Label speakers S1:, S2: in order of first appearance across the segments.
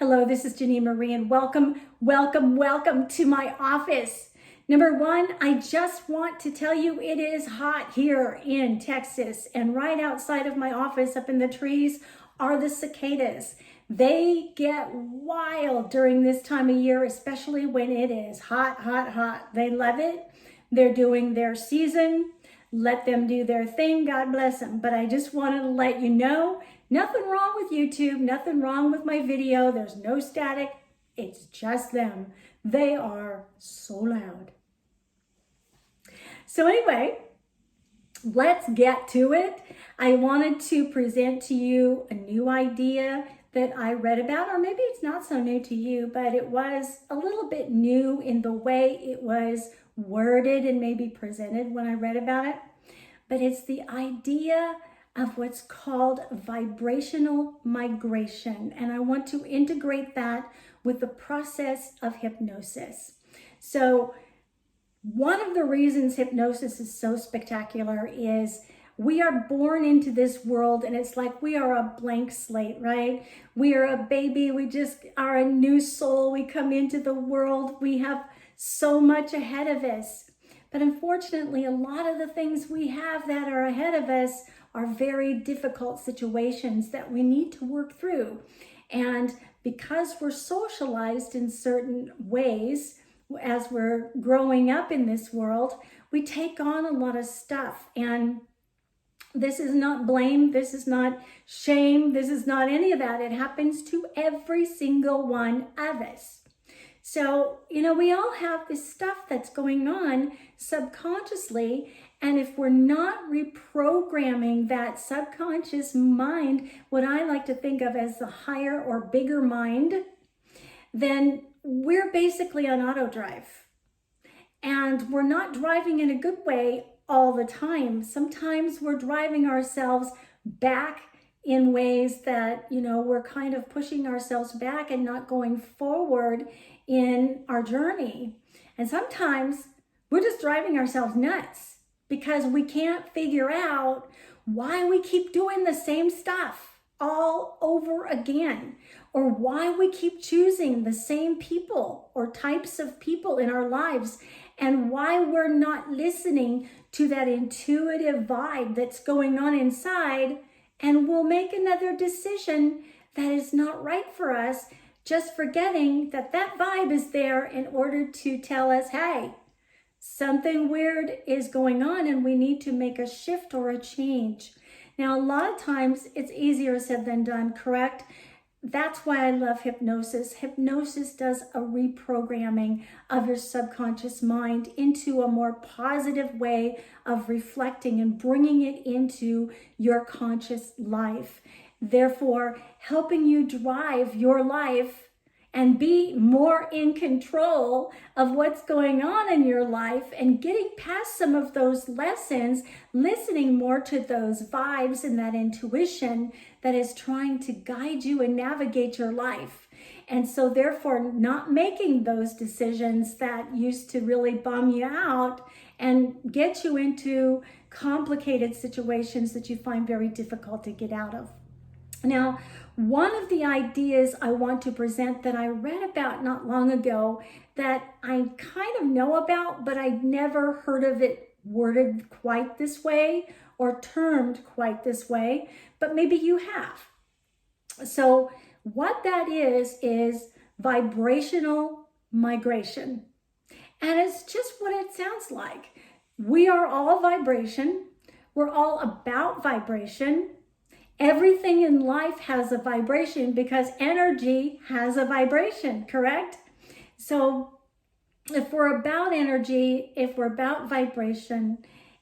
S1: Hello, this is Janine Marie, and welcome to my office. Number one, I just want to tell you it is hot here in Texas, and right outside of my office up in the trees are the cicadas. They get wild during this time of year, especially when it is hot. They love it. They're doing their season. Let them do their thing. God bless them. But I just wanted to let you know, nothing wrong with YouTube, nothing wrong with my video. There's no static. It's just them. They are so loud. So anyway, let's get to it. I wanted to present to you a new idea that I read about, or maybe it's not so new to you, but it was a little bit new in the way it was worded and maybe presented when I read about it. But it's the idea of what's called vibrational migration. And I want to integrate that with the process of hypnosis. So one of the reasons hypnosis is so spectacular is we are born into this world and it's like we are a blank slate, right? We are a baby. We just are a new soul. We come into the world. We have so much ahead of us. But unfortunately, a lot of the things we have that are ahead of us are very difficult situations that we need to work through. And because we're socialized in certain ways, as we're growing up in this world, we take on a lot of stuff. And this is not blame, this is not shame, this is not any of that. It happens to every single one of us. So, we all have this stuff that's going on subconsciously, and if we're not reprogramming that subconscious mind, what I like to think of as the higher or bigger mind, then we're basically on auto drive. And we're not driving in a good way all the time. Sometimes we're driving ourselves back in ways that, we're kind of pushing ourselves back and not going forward in our journey. And sometimes we're just driving ourselves nuts because we can't figure out why we keep doing the same stuff all over again, or why we keep choosing the same people or types of people in our lives, and why we're not listening to that intuitive vibe that's going on inside, and we'll make another decision that is not right for us, just forgetting that that vibe is there in order to tell us, hey, something weird is going on and we need to make a shift or a change. Now, a lot of times it's easier said than done, correct? That's why I love hypnosis. Hypnosis does a reprogramming of your subconscious mind into a more positive way of reflecting and bringing it into your conscious life. Therefore, helping you drive your life and be more in control of what's going on in your life and getting past some of those lessons, listening more to those vibes and that intuition that is trying to guide you and navigate your life. And so therefore not making those decisions that used to really bum you out and get you into complicated situations that you find very difficult to get out of. Now, one of the ideas I want to present that I read about not long ago that I kind of know about, but I'd never heard of it worded quite this way or termed quite this way, but maybe you have. So what that is vibrational migration. And it's just what it sounds like. We are all vibration. We're all about vibration. Everything in life has a vibration because energy has a vibration, correct? So if we're about energy, if we're about vibration,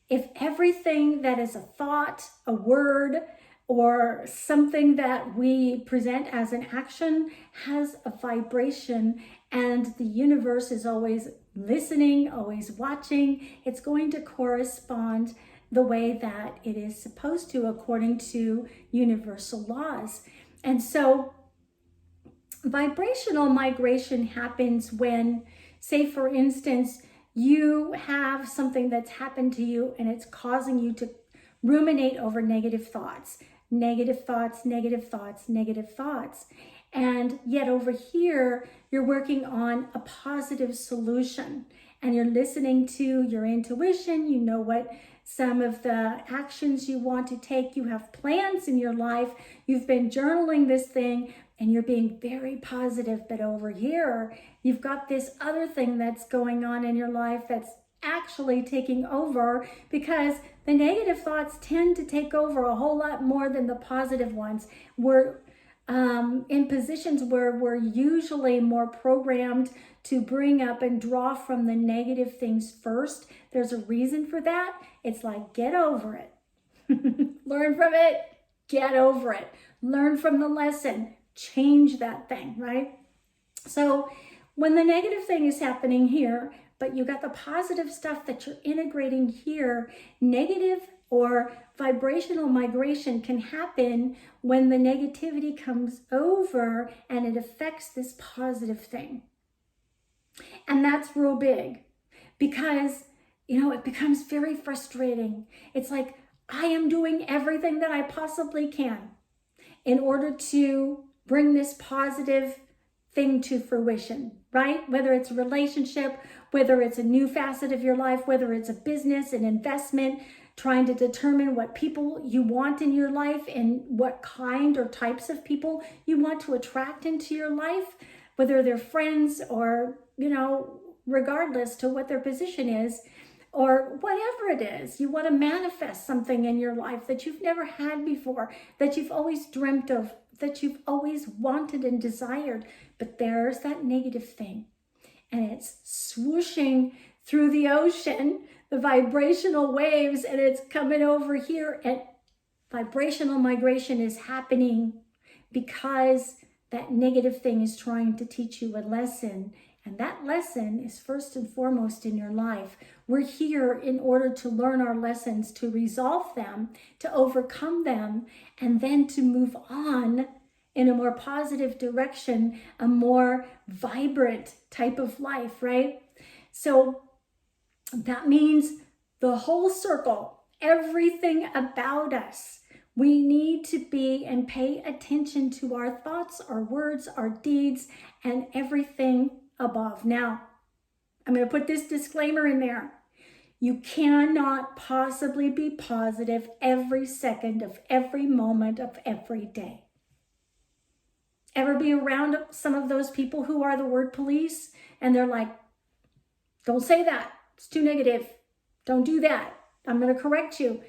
S1: if everything that is a thought, a word, or something that we present as an action has a vibration, and the universe is always listening, always watching, it's going to correspond the way that it is supposed to according to universal laws. And so vibrational migration happens when, say for instance, you have something that's happened to you and it's causing you to ruminate over negative thoughts. And yet over here, you're working on a positive solution and you're listening to your intuition. You know what some of the actions you want to take. You have plans in your life. You've been journaling this thing and you're being very positive. But over here, you've got this other thing that's going on in your life that's actually taking over, because the negative thoughts tend to take over a whole lot more than the positive ones. We're in positions where we're usually more programmed to bring up and draw from the negative things first. There's a reason for that. It's like, get over it. Learn from it, get over it. Learn from the lesson, change that thing, right? So when the negative thing is happening here, but you got the positive stuff that you're integrating here, negative or vibrational migration can happen when the negativity comes over and it affects this positive thing. And that's real big because, it becomes very frustrating. It's like, I am doing everything that I possibly can in order to bring this positive thing to fruition, right? Whether it's a relationship, whether it's a new facet of your life, whether it's a business, an investment, trying to determine what people you want in your life and what kind or types of people you want to attract into your life, whether they're friends or, regardless to what their position is, or whatever it is, you want to manifest something in your life that you've never had before, that you've always dreamt of, that you've always wanted and desired, but there's that negative thing. And it's swooshing through the ocean, the vibrational waves, and it's coming over here, and vibrational migration is happening because that negative thing is trying to teach you a lesson. And that lesson is first and foremost in your life. We're here in order to learn our lessons, to resolve them, to overcome them, and then to move on in a more positive direction, a more vibrant type of life, right? So that means the whole circle, everything about us, we need to be and pay attention to our thoughts, our words, our deeds, and everything above. Now, I'm going to put this disclaimer in there. You cannot possibly be positive every second of every moment of every day. Ever be around some of those people who are the word police and they're like, don't say that, it's too negative, don't do that, I'm going to correct you.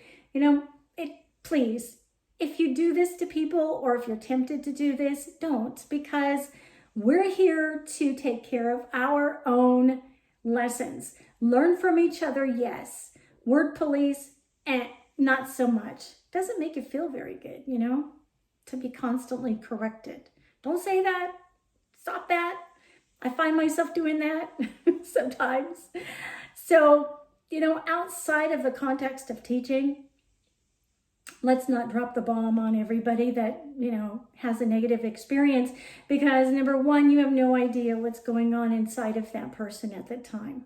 S1: Please, if you do this to people or if you're tempted to do this, don't, because we're here to take care of our own lessons. Learn from each other, yes. Word police, not so much. Doesn't make you feel very good, to be constantly corrected. Don't say that. Stop that. I find myself doing that sometimes. So, outside of the context of teaching, let's not drop the bomb on everybody that, has a negative experience, because number one, you have no idea what's going on inside of that person at the time.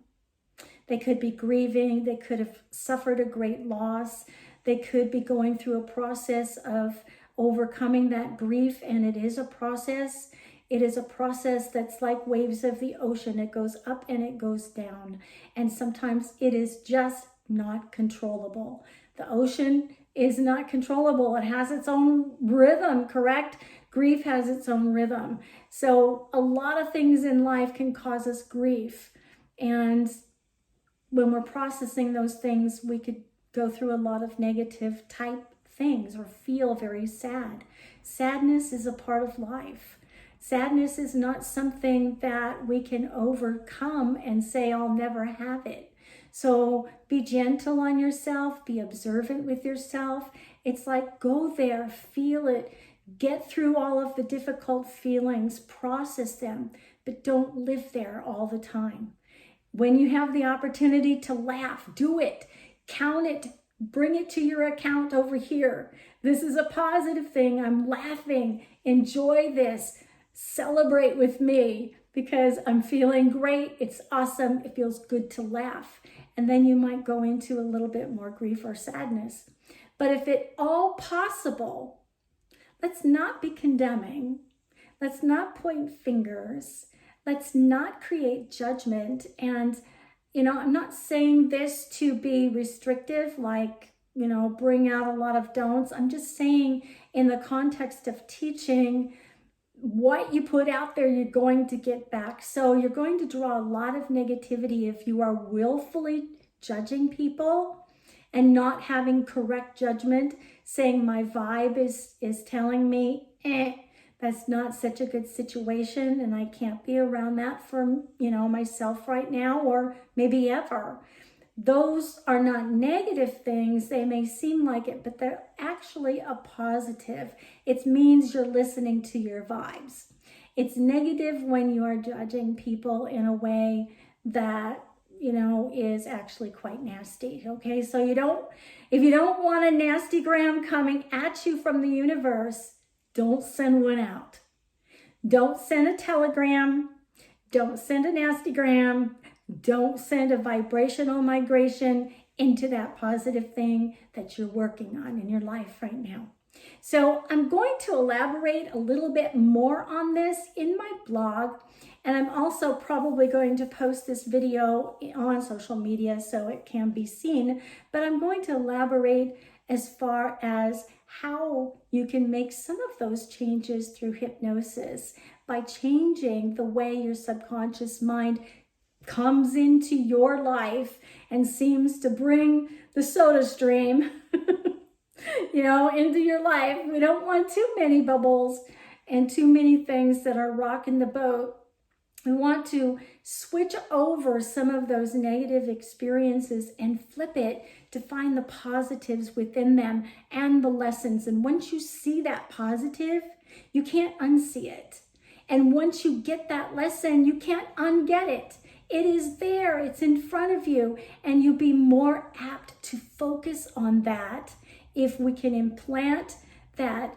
S1: They could be grieving. They could have suffered a great loss. They could be going through a process of overcoming that grief, and it is a process. It is a process that's like waves of the ocean. It goes up and it goes down, and sometimes it is just not controllable. The ocean is not controllable. It has its own rhythm, correct? Grief has its own rhythm. So a lot of things in life can cause us grief, and when we're processing those things, we could go through a lot of negative type things or feel very sad. Sadness is a part of life. Sadness is not something that we can overcome and say, I'll never have it. So be gentle on yourself, be observant with yourself. It's like, go there, feel it, get through all of the difficult feelings, process them, but don't live there all the time. When you have the opportunity to laugh, do it, count it, bring it to your account over here. This is a positive thing. I'm laughing. Enjoy this. Celebrate with me because I'm feeling great. It's awesome. It feels good to laugh. And then you might go into a little bit more grief or sadness. But if at all possible, let's not be condemning. Let's not point fingers. Let's not create judgment. And, I'm not saying this to be restrictive, like, bring out a lot of don'ts. I'm just saying in the context of teaching, what you put out there, you're going to get back. So you're going to draw a lot of negativity if you are willfully judging people and not having correct judgment, saying my vibe is telling me, that's not such a good situation and I can't be around that for, myself right now or maybe ever. Those are not negative things. They may seem like it, but they're actually a positive. It means you're listening to your vibes. It's negative when you are judging people in a way that, is actually quite nasty. Okay, so if you don't want a nasty gram coming at you from the universe, don't send one out. Don't send a telegram. Don't send a nasty gram. Don't send a vibrational migration into that positive thing that you're working on in your life right now. So I'm going to elaborate a little bit more on this in my blog, and I'm also probably going to post this video on social media so it can be seen, but I'm going to elaborate as far as how you can make some of those changes through hypnosis by changing the way your subconscious mind comes into your life and seems to bring the soda stream, into your life. We don't want too many bubbles and too many things that are rocking the boat. We want to switch over some of those negative experiences and flip it to find the positives within them and the lessons. And once you see that positive, you can't unsee it. And once you get that lesson, you can't unget it. It is there, it's in front of you, and you'll be more apt to focus on that if we can implant that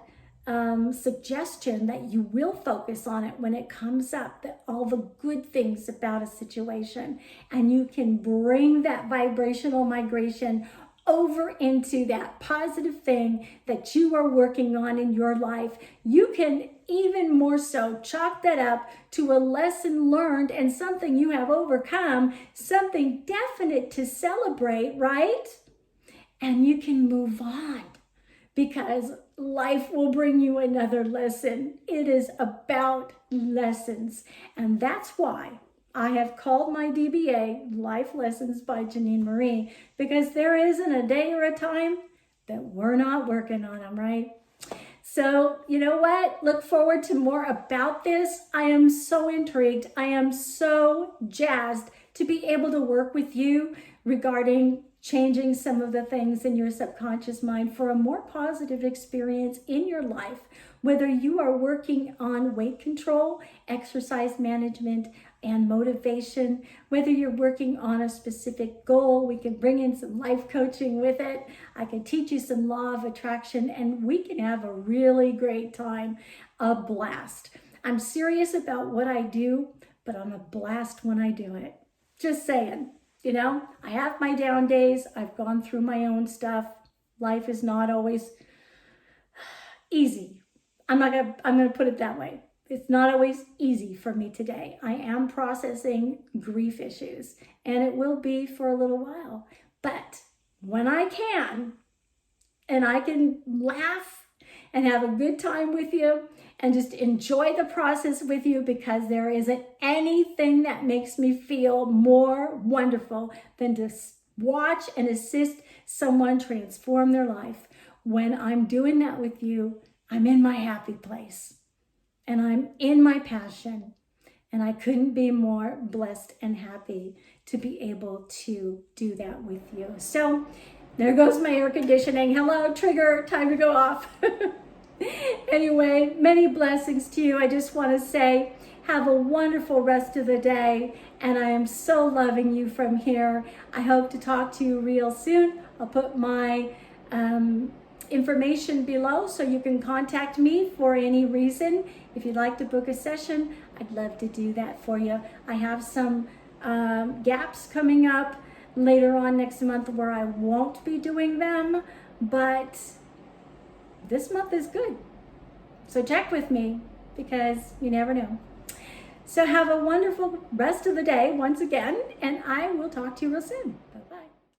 S1: suggestion that you will focus on it when it comes up, that all the good things about a situation, and you can bring that vibrational migration over into that positive thing that you are working on in your life. You can even more so chalk that up to a lesson learned and something you have overcome, something definite to celebrate, right? And you can move on because life will bring you another lesson. It is about lessons. And that's why I have called my DBA Life Lessons by Janine Marie, because there isn't a day or a time that we're not working on them, right? So, you know what? Look forward to more about this. I am so intrigued. I am so jazzed to be able to work with you regarding changing some of the things in your subconscious mind for a more positive experience in your life, whether you are working on weight control, exercise management, and motivation, whether you're working on a specific goal. We can bring in some life coaching with it. I can teach you some law of attraction, and we can have a really great time, a blast. I'm serious about what I do, but I'm a blast when I do it. Just saying. I have my down days. I've gone through my own stuff. Life is not always easy. I'm going to put it that way. It's not always easy for me today. I am processing grief issues, and it will be for a little while. But when I can, and I can laugh and have a good time with you and just enjoy the process with you, because there isn't anything that makes me feel more wonderful than to watch and assist someone transform their life. When I'm doing that with you, I'm in my happy place and I'm in my passion, and I couldn't be more blessed and happy to be able to do that with you. So there goes my air conditioning. Hello, trigger, time to go off. Anyway, many blessings to you. I just want to say, have a wonderful rest of the day, and I am so loving you from here. I hope to talk to you real soon. I'll put my information below so you can contact me for any reason. If you'd like to book a session, I'd love to do that for you. I have some gaps coming up later on next month where I won't be doing them, but this month is good. So check with me. because you never know. So have a wonderful rest of the day once again, and I will talk to you real soon.